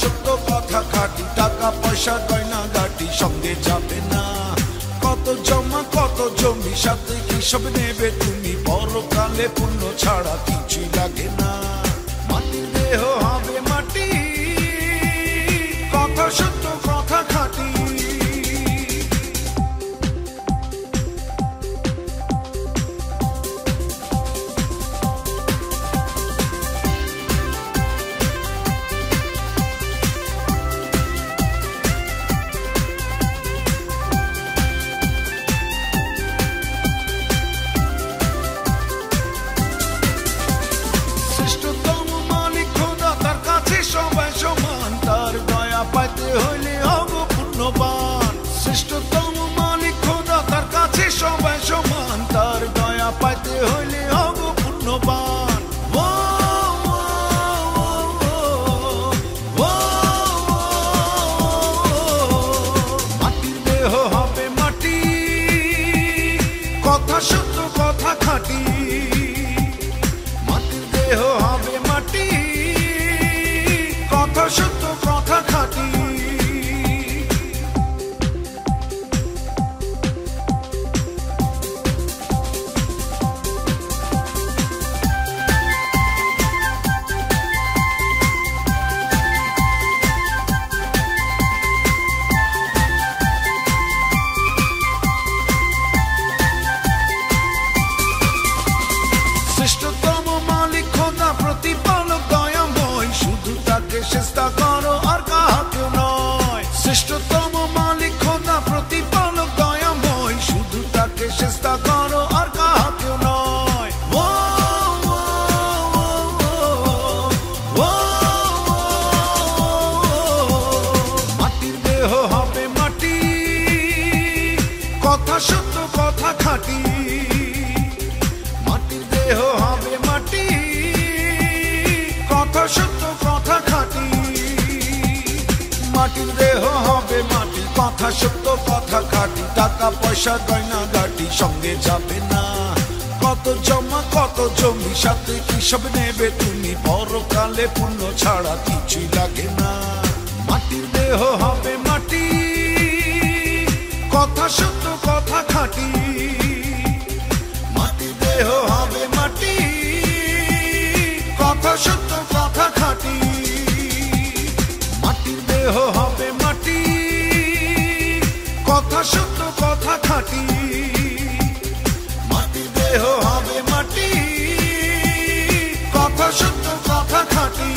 সত্য কথা খাঁটি, টাকা পয়সা গয়না গাটি সঙ্গে যাবে না। কত জমা কত জমি সাথে কি সব নেবে তুমি, পরকালে পুণ্য ছাড়া কিছুই লাগে না। মাটির দেহ হবে মাটি, কথা সত্য কথা খাঁটি। পাইতে হইলে হব পুণ্যবান, শ্রেষ্ঠতম মালিক খোদা, তার কাছে সবাই সমান, তার দয়া পাইতে হইলে হব পুণ্যবান। মাটির দেহ হবে মাটি, কথা সত্য কথা খাঁটি। মাটির দেহ হবে মাটি, কথা সত্য কথা খাঁটি। শ্রেষ্ঠতম মালিক খোদা, প্রতিপালক দয়াময়, শুধু তাকে চেষ্টা করো আর কাহাকেও নয়। শ্রেষ্ঠতম মালিক খোদা, প্রতিপালক দয়াময়, শুধু তাকে চেষ্টা করো আর কাহাকেও নয়। মাটির দেহ হবে মাটি, কথা সত্য কথা খাঁটি। মাটির দেহ হবে মাটি, কথা সত্য কথা খাঁটি। মাটির দেহ হবে মাটি, কথা সত্য কথা খাঁটি, টাকা পয়সা গয়না গাটি সঙ্গে যাবে না। কত জমা কত জমি সাথে কি সব নেবে তুমি, পরকালে পুণ্য ছাড়া কিছুই লাগে না। মাটির দেহ হবে মাটি, কথা সত্য কথা খাঁটি। মাটির দেহ হবে মাটি, কথা সত্য কথা খাঁটি। মাটির দেহ হবে মাটি, কথা সত্য কথা খাঁটি। মাটির দেহ হবে মাটি, কথা সত্য কথা খাঁটি।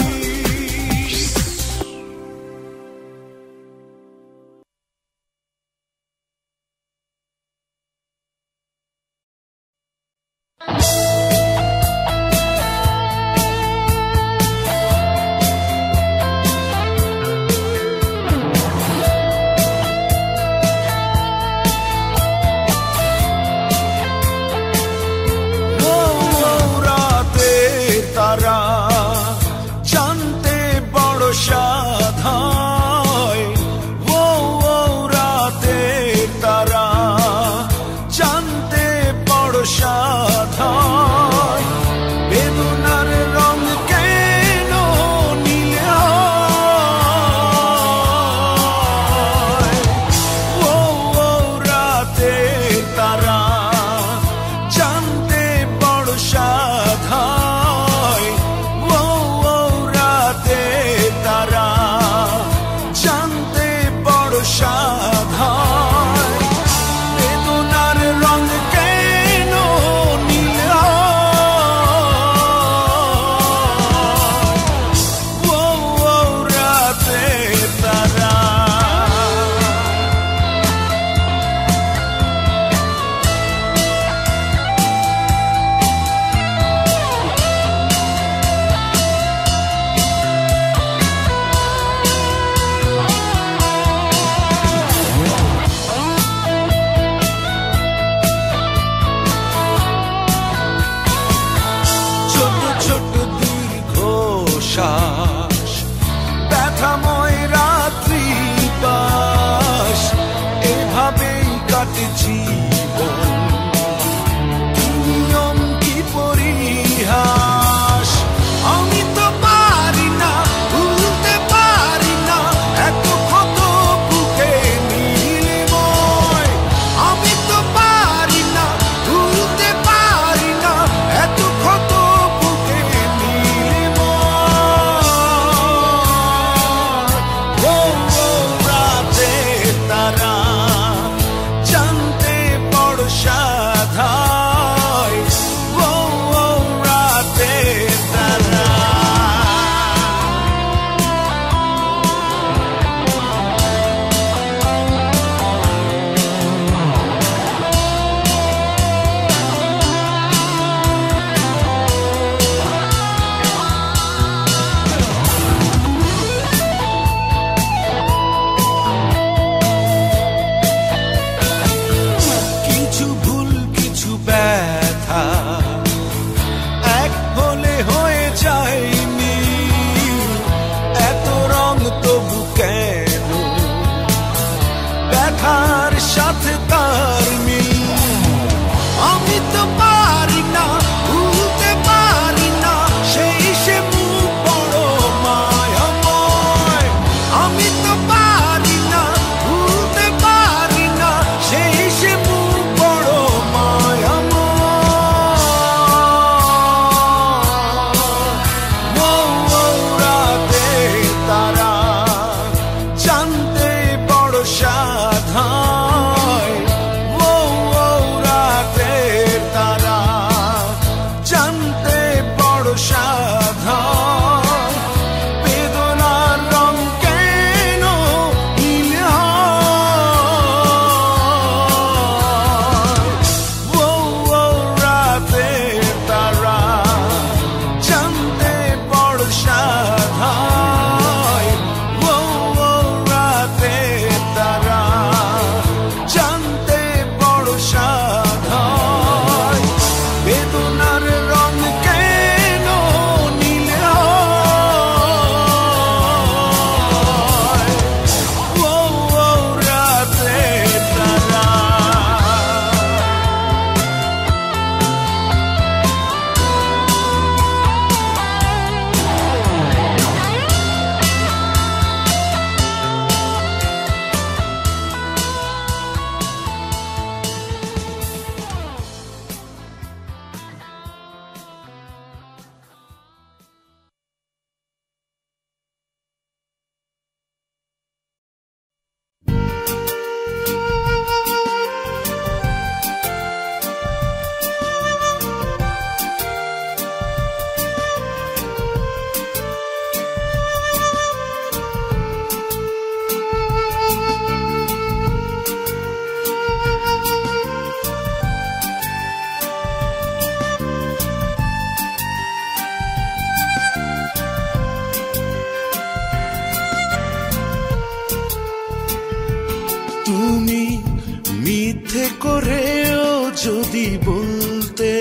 যদি বলতে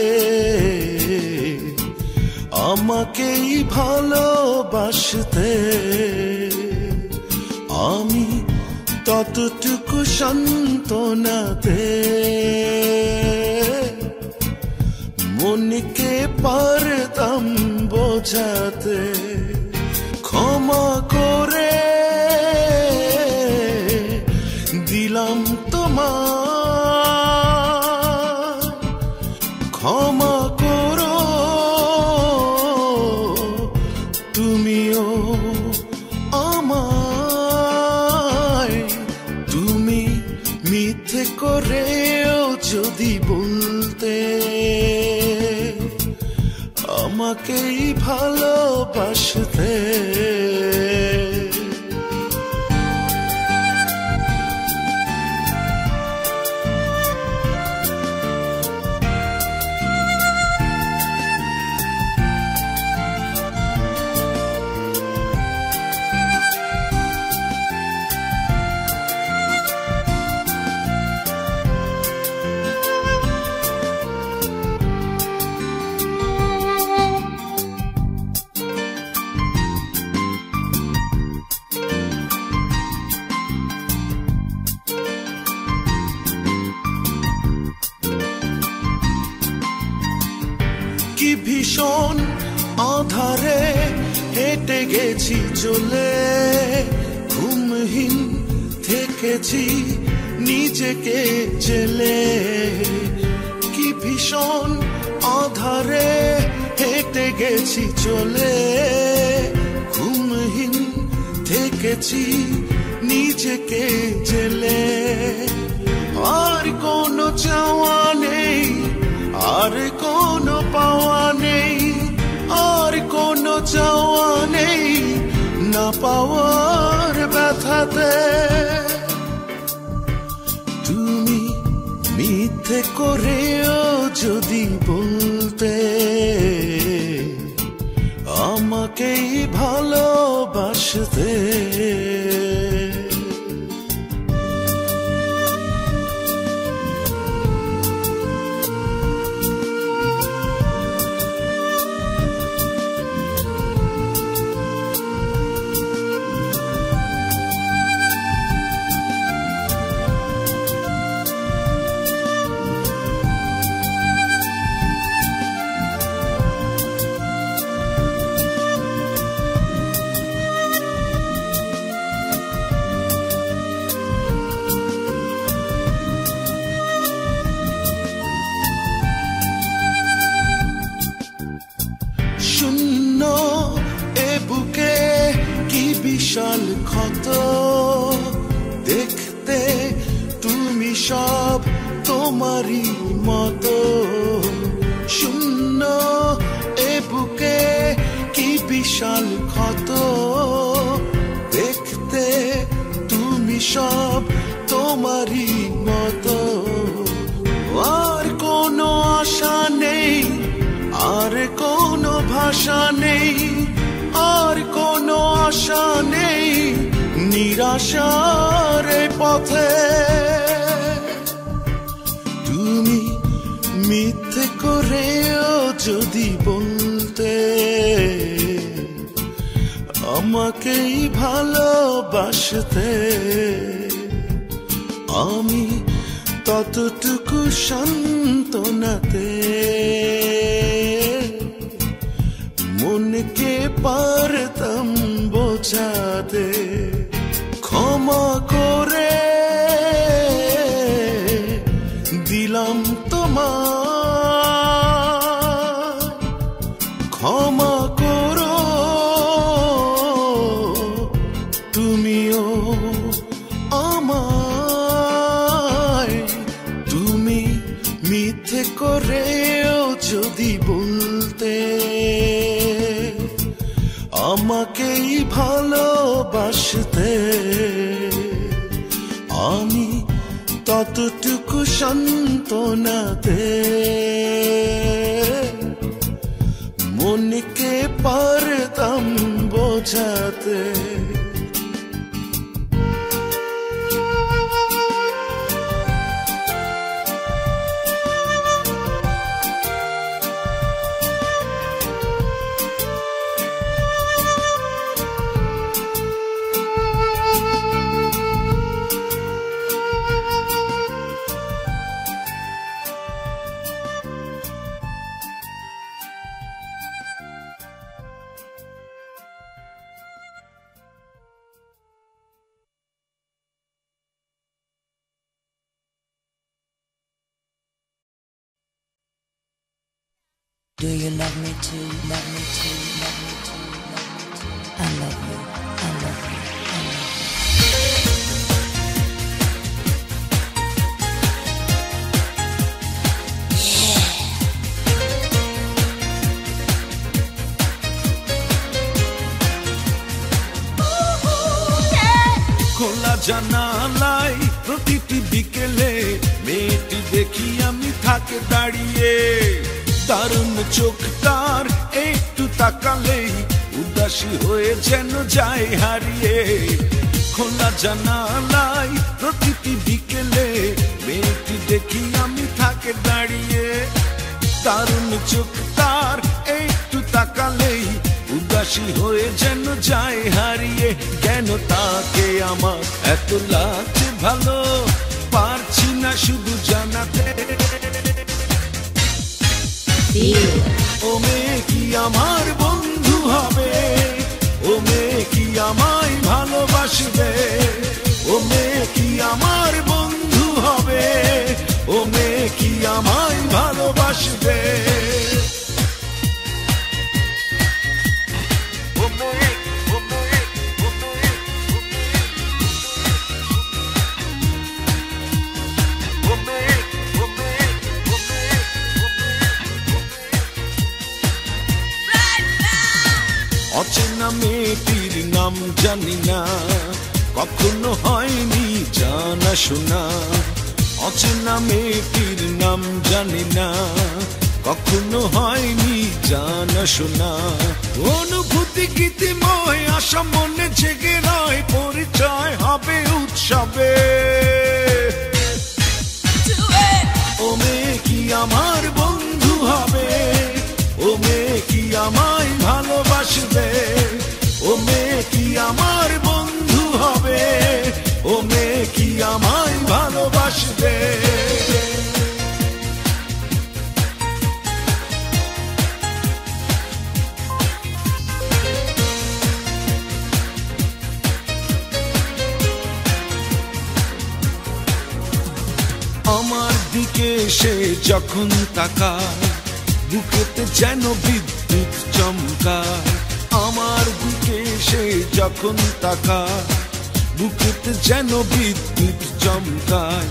আমাকেই ভালোবাসতে, আমি ততটুকু সান্ত্বনাতে মনকে পারতাম বোঝাতে। ক্ষমা করে দিলাম তোমার, ক্ষমা করো তুমিও আমায়। তুমি মিথ্যে করেও যদি বলতে আমাকেই ভালোবাসতে, কি ভীষণ আধারে হেঁটে গেছি চলে, ঘুমহীন থেকেছি নিজেকে জেলে। কি ভীষণ আধারে হেঁটে গেছি চলে, ঘুমহীন থেকেছি নিজেকে জেলে। আর কোনো চাওয়া নেই, আর কোনো পাওয়া নেই, আর কোনো চাওয়া নেই না পাওয়ার ব্যথাতে। তুমি মিথ্যে করেও যদি বলতে আমাকেই ভালোবাসতে, শূন্য এ বুকে কি বিশাল ক্ষত, দেখতে তুমি সব তোমারই মতো। শূন্য এ বুকে কি বিশাল ক্ষত, দেখতে তুমি সব তোমারই মতো। আর কোনো আশা নেই, আর কোনো ভাষা নেই, আর কোনো আশা নেই নিরাশার পথে। তুমি মিথ্যে করেও যদি বলতে আমাকেই ভালোবাসতে, আমি ততটুকু সান্ত্বনাতে মনকে পারতাম বোঝাতে। ক্ষমা করে দিলাম তোমার, ক্ষমা করো তুমিও আমায়। তুমি মিথ্যে করেও যদি বলতে আমাকেই ভালোবাসতে, আমি ততটুকু সান্ত্বনাতে মনকে পারতাম বোঝাতে। Do you love me too? Love me too? Love me too? Love me too? I love you. I love you. I love you. খোলা জানালায় প্রতিটি বিকেলে মেয়েটি দেখি আমি থাকে দাঁড়িয়ে, দারুণ চোখ তার একটু তাকালেই উদাসী হয়ে যেন যায় হারিয়ে। খোলা জানালায় প্রতিটি বিকেলে মেয়েটি দেখি আমি থাকে দাঁড়িয়ে, দারুণ চোখ তার একটু তাকালেই উদাসী হয়ে যেন যায় হারিয়ে। কেন তাকে আমার এত লাগছে ভালো, পারছি না শুধু জানাতে। ও মেয়ে কি আমার বন্ধু হবে, ও মেয়ে কি আমায় ভালোবাসবে, ও মেয়ে কি আমার বন্ধু হবে, ও মেয়ে কি আমায় ভালোবাসবে। অচেনা মেয়েটির নাম জানি না, কখনো হয়নি জানা শোনা। অচেনা মেয়েটির নাম জানি না, কখনো হয়নি জানা শোনা। অনুভূতি গীতিময় আশা মনে জেগে রয়, পরিচয় হবে উৎসবে। ও মেয়ে কি আমার বন্ধু হবে, ও মেয়ে কি আমায় ভালোবাসবে, ও মেয়ে কি আমার বন্ধু হবে, ও মেয়ে কি আমায় ভালোবাসবে। আমার দিকে সে যখন তাকায়, বুকেতে যেন বিদ্যুৎ চমকায়। আমার দিকে সে যখন তাকায়, বুকেতে যেন বিদ্যুৎ চমকায়।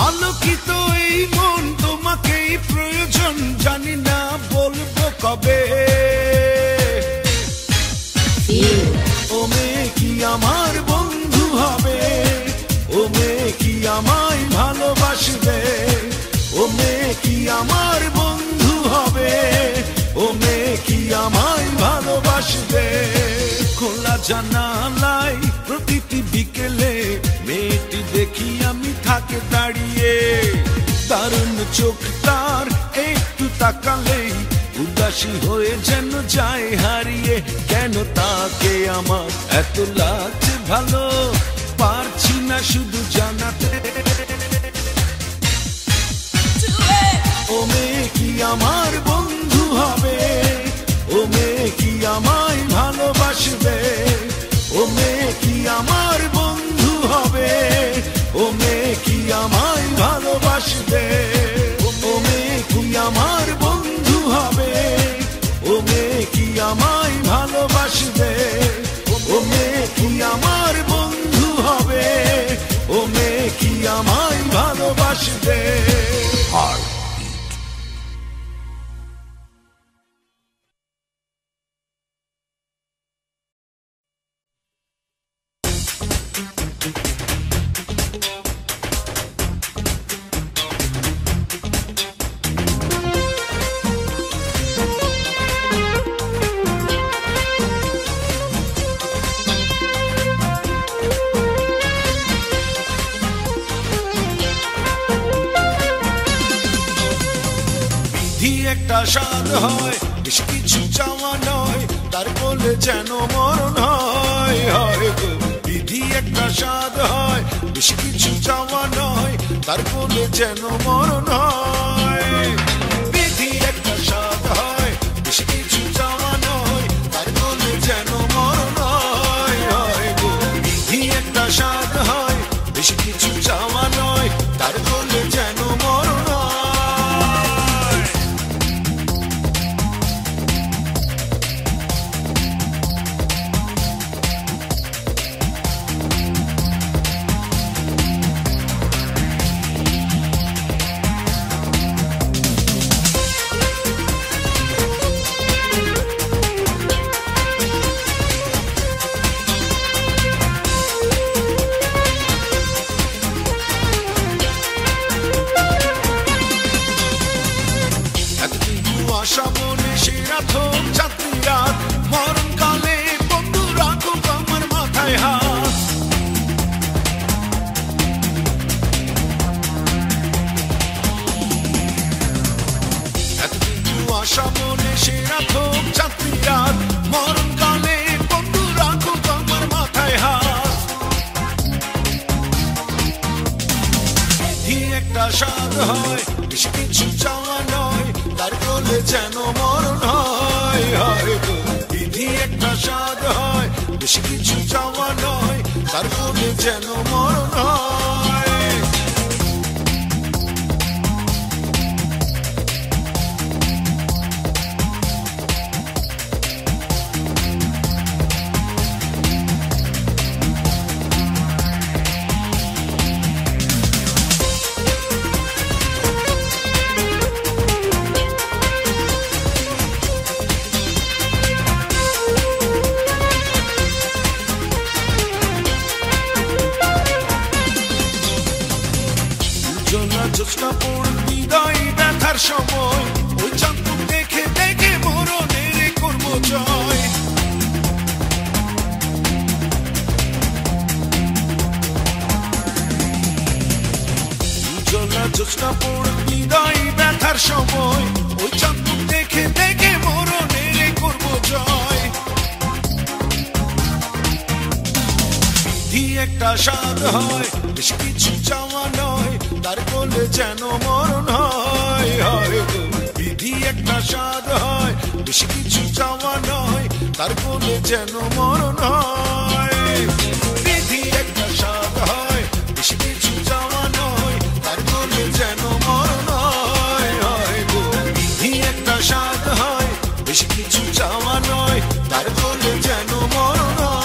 আলোকিত এই মন তোমাকেই প্রয়োজন, জানি না বলবো কবে। ও মেয়ে কি আমার বন্ধু হবে, ও মেয়ে কি আমায় ভালোবাসবে, ও মেয়ে কি আমার বন্ধু হবে, ও মেয়ে কি আমায় ভালোবাসবে। খোলা জানালায় প্রতিটি বিকেলে মেয়েটি দেখি আমি থাকে দাঁড়িয়ে, দারুণ চোখ তার একটু তাকালেই উদাসী হয়ে যেন যায় হারিয়ে। কেন তাকে আমার এত লাগছে ভালো, পারছি না শুধু জানাতে। ও মেয়ে কি আমার বন্ধু হবে, ও মেয়ে কি আমায় ভালোবাসবে, ও মেয়ে কি আমার বন্ধু হবে, ও মেয়ে কি আমায় ভালোবাসবে। ও মেয়ে কি আমার বন্ধু হবে, ও মেয়ে কি আমায় ভালোবাসবে, ও মেয়ে কি আমার বন্ধু হবে, ও মেয়ে কি আমায় ভালোবাসবে। একটা স্বাদ হয়, বেশ কিছু চাওয়া নয়, তার বলে যেন মরণ হয়। হয় গো বিধি একটা স্বাদ হয়, বেশ কিছু চাওয়া নয়, তার বলে যেন মরণ হয়। বিধি একটা স্বাদ হয়, বেশ কিছু চাওয়া নয়, তার বলে যেন মরণ হয়। হয় গো বিধি একটা স্বাদ হয়, বেশ কিছু চাওয়া নয়, তার বলে যেন মরণ হয়। আশা মনে সে রাখুক চাঁদনি রাত, মরণকালে বন্ধু রাখুক আমার মাথায় হাত। বিধি একটা স্বাদ হয়, বেশি কিছু চাওয়া নয়, তার কোলে যেন মরণ হয়। হয় গো বিধি একটা স্বাদ হয়, বেশি কিছু চাওয়া নয়, তার কোলে যেন মরণ হয়। জ্যোৎস্না পড়ল বিদায় ব্যথার সময়, ওই চাঁদ দেখে দেখে মরণের করব জয়। জ্যোৎস্না পড়ল বিদায় ব্যথার সময়, ওই চাঁদ দেখে দেখে মরণের করব জয়। বিধি একটা স্বাদ হয়, বেশ কিছু চাওয়া নয়, তার কোলে যেন মরণ হয়। হয় গো বিধি একটা স্বাদ হয়, বেশি কিছু চাওয়া নয়, তার কোলে যেন মরণ হয়। বিধি একটা স্বাদ হয়, বেশি কিছু চাওয়া নয়, তার কোলে যেন মরণ হয়। হয় গো বিধি একটা স্বাদ হয়, বেশি কিছু চাওয়া নয়, তার কোলে যেন মরণ হয়।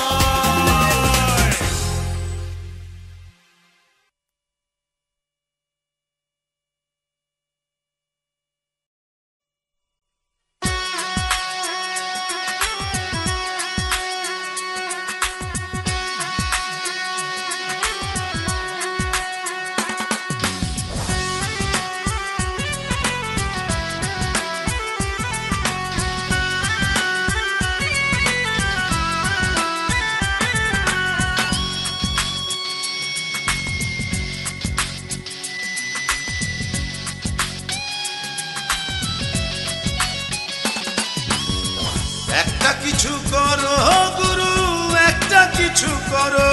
একটা কিছু করো গুরু, একটা কিছু করো,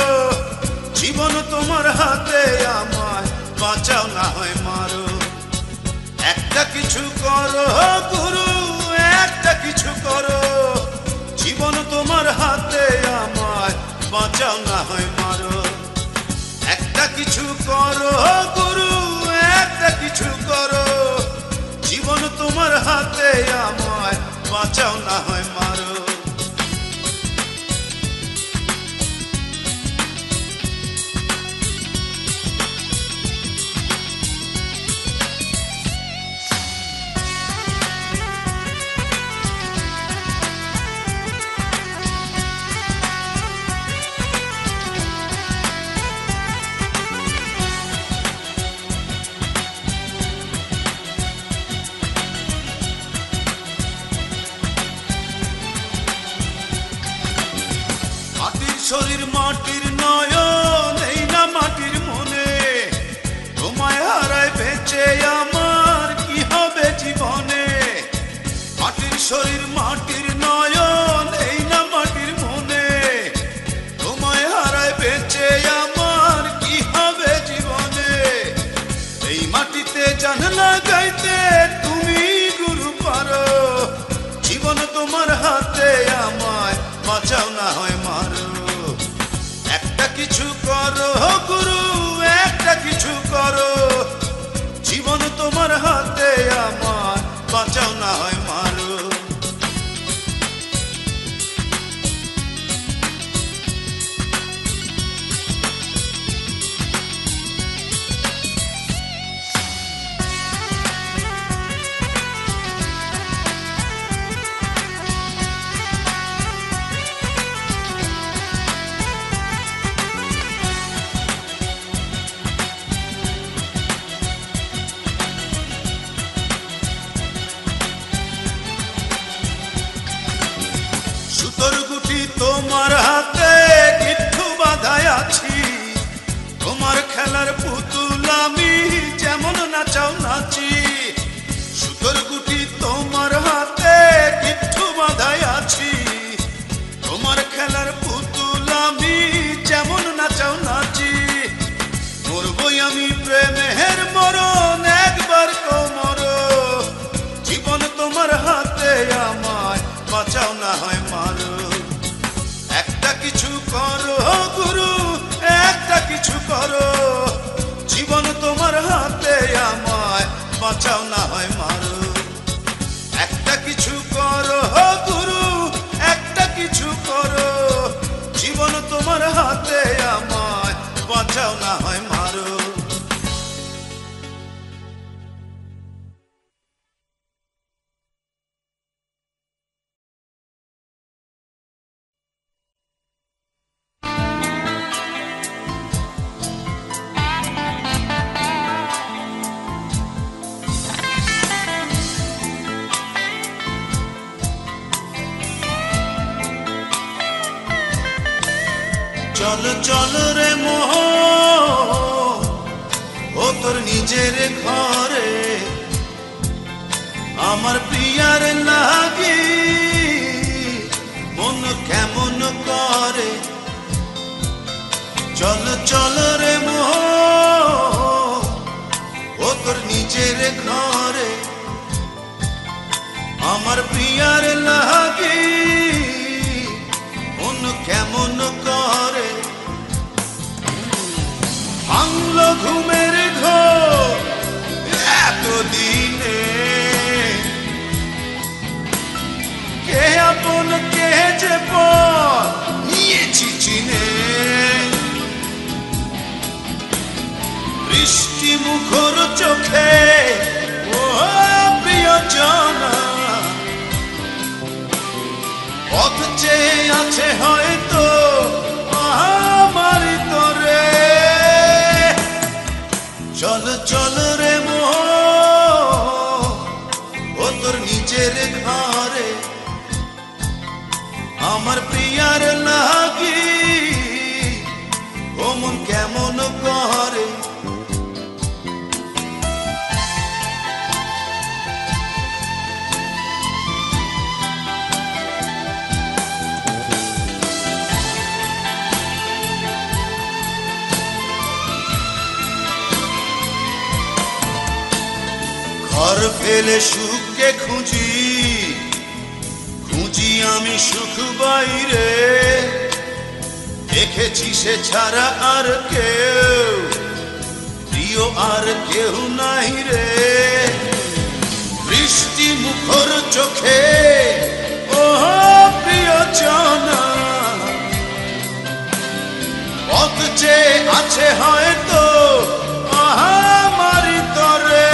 জীবন তোমার হাতে, আমায় বাঁচাও না হয় মারো। একটা কিছু করো গুরু, একটা কিছু করো, জীবন তোমার হাতে, আমায় বাঁচাও না হয় মারো। একটা কিছু করো গুরু, একটা কিছু করো, জীবন তোমার হাতে, আমায় বাঁচাও না হয় মারো। শরীর মাটির নয়ন, এই না মাটির মনে, তোমায় হারায় বেঁচে আমার কি হবে জীবনে। মাটির শরীর মাটির নয়ন, এই না মাটির মনে, তোমায় হারায় বেঁচে আমার কি হবে জীবনে। এই মাটিতে জান লাগাইতে তুমি গুরু পারো, জীবন তোমার হাতে, আমায় বাঁচাও না হয় মারো। একটা কিছু করো গুরু, একটা কিছু করো, জীবন তোমার হাতে, আমার বাঁচাও না হয় মারো। সুতোর গুটি তোমার হাতে, গিট্টু বাঁধায় আছি, তোমার খেলার পুতুল আমি, যেমন নাচাও নাচি। সুতোর গুটি তোমার হাতে, বাঁচাও না হয় মারো। একটা কিছু করো গুরু, একটা কিছু করো, জীবন তোমার হাতে, আমায় বাঁচাও না হয় মারো। একটা কিছু করো গুরু, একটা কিছু করো, জীবন তোমার হাতে, আমায় বাঁচাও না হয় মারো। চল চল রে মোহ, ও তোর নিজের ঘরে, আমার প্রিয়ার লাগি মন কেমন করে। চল চল রে মোহ, ও তোর নিজের ঘরে, আমার প্রিয়ার লাগি মন কেমন করে। ভাঙল ঘুমের ঘোর এতদিনে, কে আপন কে যে পর নিয়েছি চিনে। বৃষ্টি মুখর চোখে ও প্রিয়জনা, পথ চেয়ে আছে হয়তো আমার তরে। চল চল রে মোহ, ও তোর নিজের ঘরে, আমার প্রিয়ার লাগি ও মন কেমন করে। ঘর ফেলে সুখকে খুঁজি, খুঁজি আমি সুখ বাইরে, দেখেছি সে ছাড়া আর কেউ প্রিয় আর কেউ নাই রে। বৃষ্টি মুখর চোখে ও প্রিয়জনা, পথ চেয়ে আছে হয়তো আমার তরে।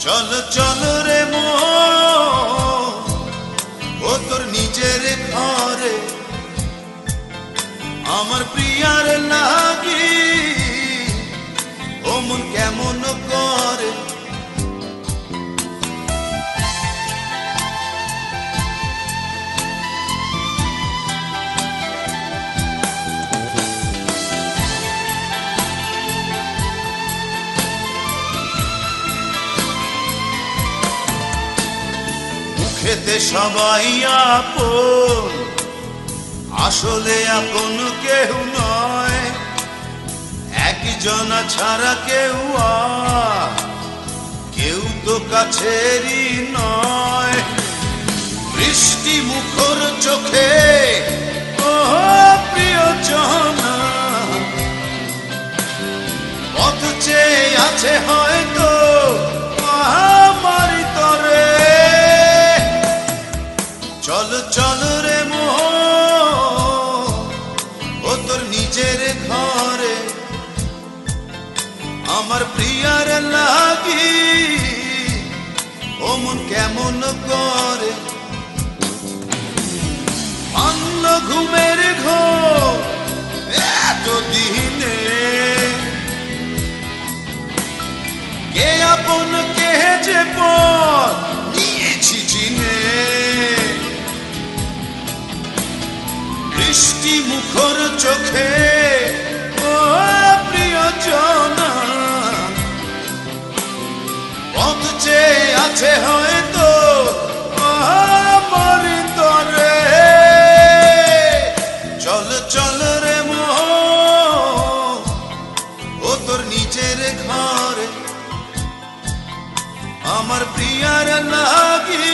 চল চল রে মোহ, ও তোর নিজের ঘরে, আমার প্রিয়ার লাগি ও মন কেমন করে। মুখেতে সবাই আপন, আসলে আপন কেউ নয়, একজনা ছাড়া কেউ কেউ তো কাছেরই নয়। বৃষ্টি মুখর চোখে ও প্রিয়জনা, পথ চেয়ে আছে হয়তো আমার তরে। চল চল রে মোহ, ও তোর নিজের ঘরে, আমার প্রিয়ার লাগি ও মন কেমন করে। ভাঙল ঘুমের ঘোর এতদিনে, কে আপন কে যে পর নিয়েছি চিনে। বৃষ্টি মুখর চোখে ও প্রিয়জনা, পথ চেয়ে আছে হয়তো আমার তরে। চল চল রে মোহ, ও তোর নিজের ঘরে, আমার প্রিয়ার লাগি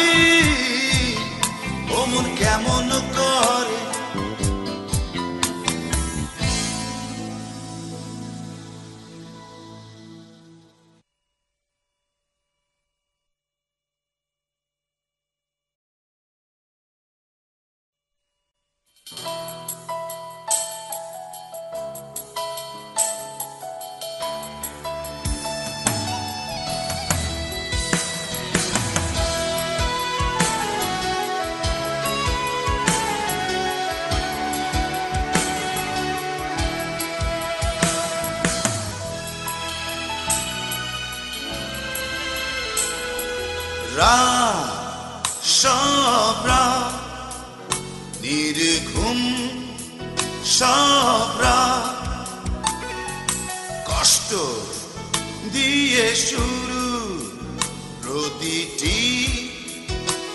রাত সব রাত নির্ঘুম সব রাত কষ্ট দিয়ে শুরু প্রতিটি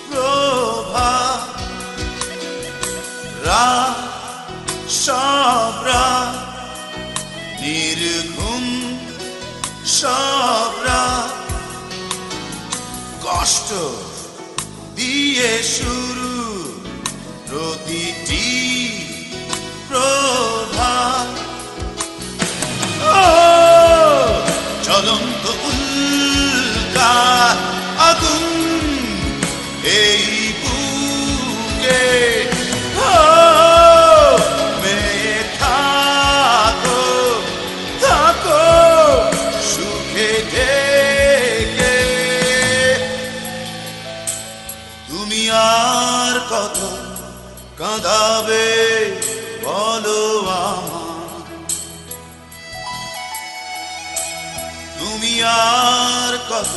প্রভাত রাত সব রাত নির্ঘুম সব রাত কষ্ট দিয়ে শুরু প্রতিটি প্রভাত জ্বলন্ত উল্কা আগুন এই বুকে মেয়ে থাকো থাকো সুখে ঢেকে তুমি আর কত কাঁদাবে বলো আমার তুমি আর কত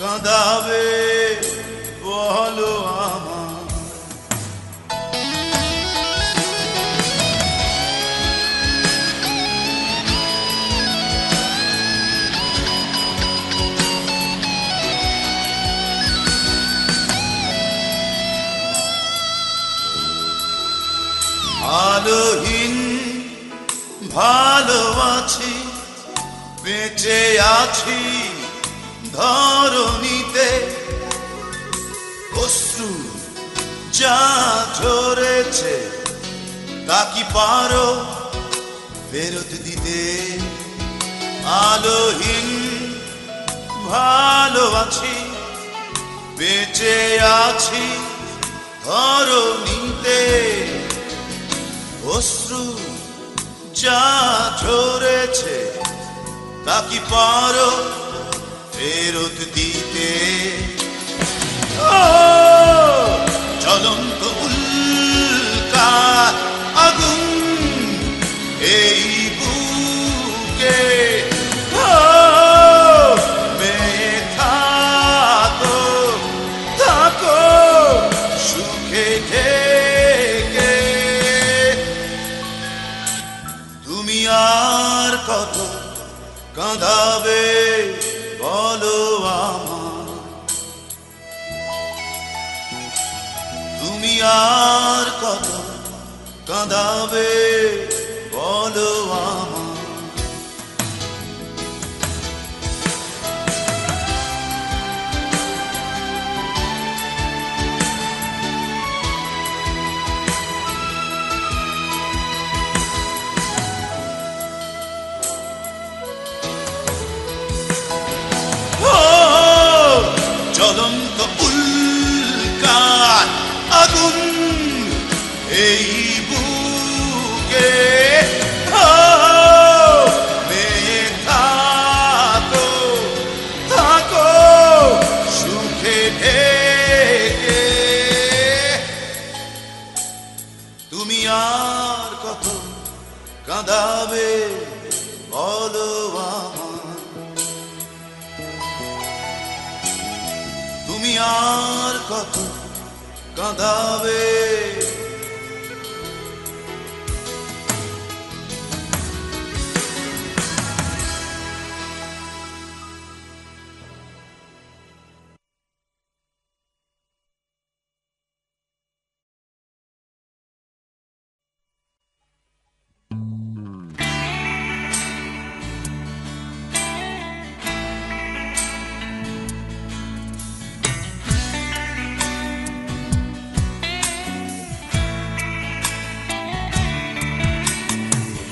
কাঁদাবে বলো আমার ভালোহীন ভালো আছি বেঁচে আছি ধরণীতে অশ্রু যা ঝরেছে তা কি পারো ফেরত দিতে আলোহীন ভালো আছি বেঁচে আছি ধরণীতে অশ্রু যা ঝরেছে তা কি পারো ফেরত দিতে জ্বলন্ত উল্কা আগুন এই বুকে মেয়ে থাকো থাকো সুখে ঢেকে তুমি আর কত কাঁদাবে বলো আমার তুমি আর কত কাঁদাবে বলো আমার জ্বলন্ত উল্কা আগুন এই বুকে মেয়ে থাকো থাকো সুখে ঢেকে তুমি আর কত কাঁদাবে বলো আমার তুমি আর কত কাঁদাবে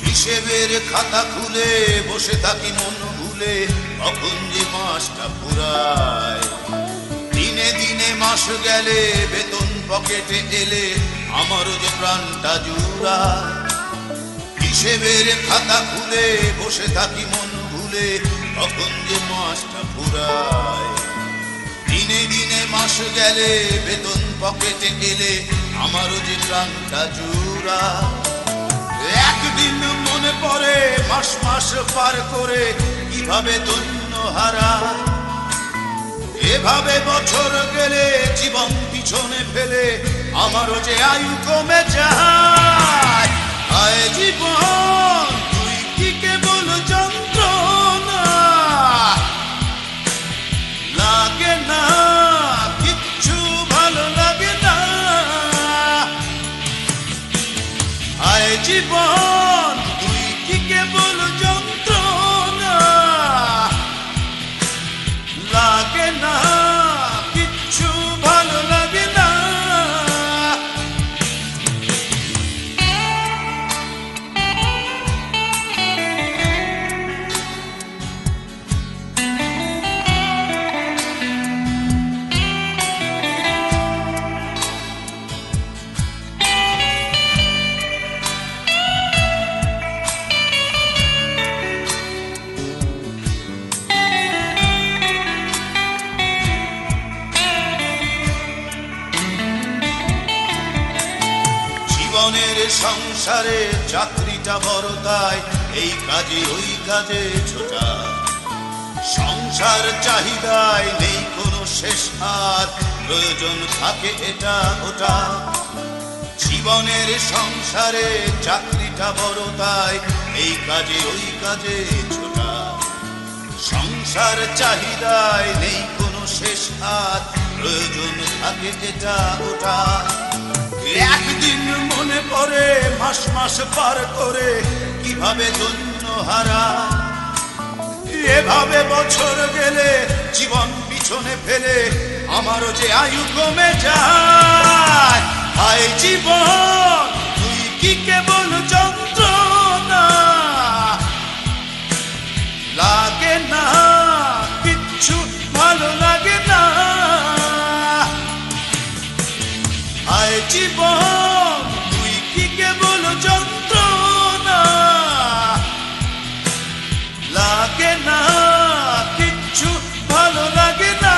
হিসেবের খাতা খুলে বসে থাকি মন ভুলে কখন যে মাসটা ফুরায় দিনে দিনে মাস গেলে বেতন পকেটে এলে আমারও যে প্রাণটা জুড়ায় হিসেবের খাতা খুলে বসে থাকি মন ভুলে কখন যে মাসটা ফুরায় দিনে দিনে মাস গেলে বেতন পকেটে এলে আমারও যে প্রাণটা জুড়ায় একদিন মনে পড়ে মাস মাস পার করে কিভাবে ধন্য হারা এভাবে বছর গেলে জীবন পিছনে ফেলে আমারও যে আয়ু কমে যায়। আয় জীবন তুই কি কেবল যন্ত্রণা, লাগে না কিচ্ছু ভালো লাগে না। আয় জীবন তুই কি কেবল যন্ত্রণা, লাগে না কিচ্ছু ভালো লাগে না। জীবনের সংসারে চাকরিটা বড়, তাই এই কাজে ওই কাজে ছোটা। সংসার চাহিদায় নেই কোনো শেষ, আর প্রয়োজন থাকে এটা ওটা। জীবনের সংসারে চাকরিটা বড়, তাই এই কাজে ওই কাজে ছোটা। সংসার চাহিদায় নেই কোনো শেষ, আর প্রয়োজন থাকে এটা ওটা। একদিন মনে পড়ে মাস মাস পার করে কিভাবে ধন্য হারা। এভাবে বছর গেলে জীবন পিছনে ফেলে আমারও যে আয়ু কমে যায়। হায় জীবন তুই কি কেবল যন্ত্রণা, লাগে না কিচ্ছু ভালো লাগে না। হায় জীবন তুই কি কেবল যন্ত্রণা, লাগে না কিচ্ছু ভালো লাগে না।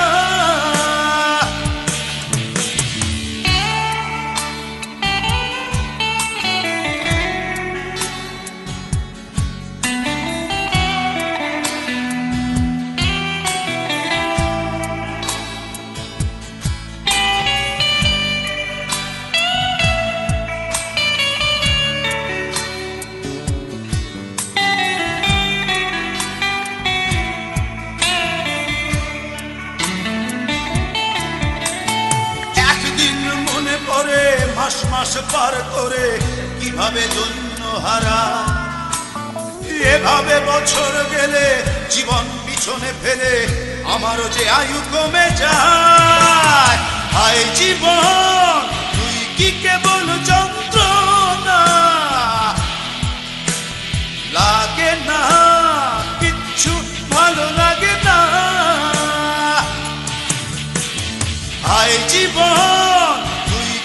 মাস মাস পার করে কিভাবে ধন্য হারা। এভাবে বছর গেলে জীবন পিছনে ফেলে আমারও যে আয়ু কমে যায়। হায় জীবন তুই কি কেবল যন্ত্রণা, লাগে না কিচ্ছু ভালো লাগে না। হায় জীবন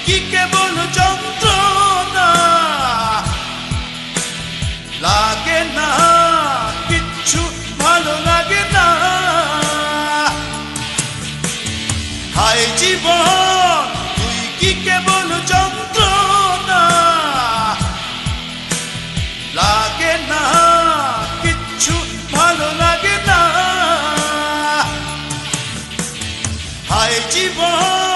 কি কেবল যন্ত্রণা, লাগে না কিচ্ছু ভালো লাগে না। হায় জীবন তুই কি কেবল যন্ত্রণা, লাগে না কিচ্ছু ভালো লাগে না। হায় জীবন